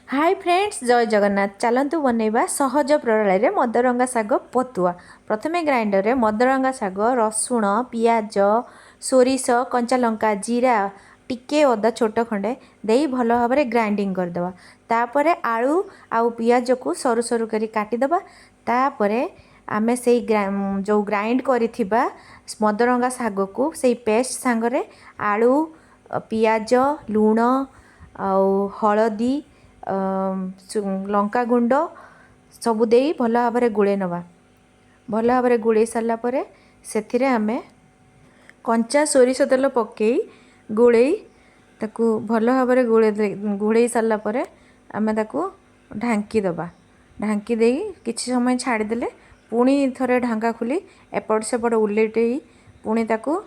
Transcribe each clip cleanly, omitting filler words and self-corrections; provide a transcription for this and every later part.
Hi friends जय जगन्नाथ चलतु बनैबा सहज प्रणाली मदरंगा शाग पतुआ। प्रथमे ग्राइंडर रे मदरंगा शाग रसुण पियाज सोरिष कंचा लंका जीरा टिके अदा छोट खंडे देई भल भाव में ग्राइंडिंग करदे। तापर आलू आउ पियाज को सरू सरू करी काटिदबा। तापरे आमे से जो ग्राइंड करिथिबा मदरंगा शाग को से पेस्ट सांगरे आलू पियाज लूण आउ हलदी लंका गुंड सबु देई भल भाव में गोले नवा। भल भाव में गोले सारा पर से आमे कंचा सोरिष तेल पकई गोले ताकू भल भाव में गोले सारा पर आमे ताकू ढांकी दबा। ढांकी दे किछि समय छाड़ीदेले पुणी थरे ढांका खुली एपट सेपट उल्लेटे पुणी ताकू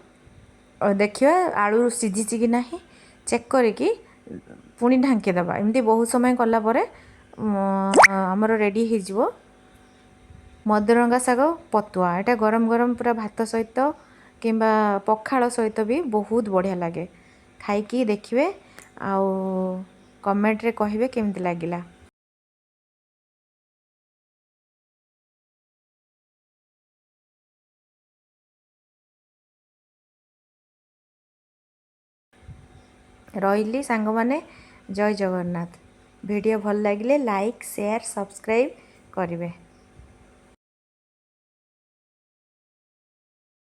देखिए आलू सीझी कि ना चेक करिकी पुणी ढांकी दबा। एमती बहुत समय कला परे हमर रेडी हो मदरंगा शाग पतुआ। एटा गरम गरम पूरा भात सहित किंबा पखाल सहित भी बहुत बढ़िया लगे। खाइकी देखिए आउ कमेंट रे कहिबे केमती लागिला। रही सांग माने जय जगन्नाथ। वीडियो भल लगे लाइक शेयर सब्सक्राइब करेंगे।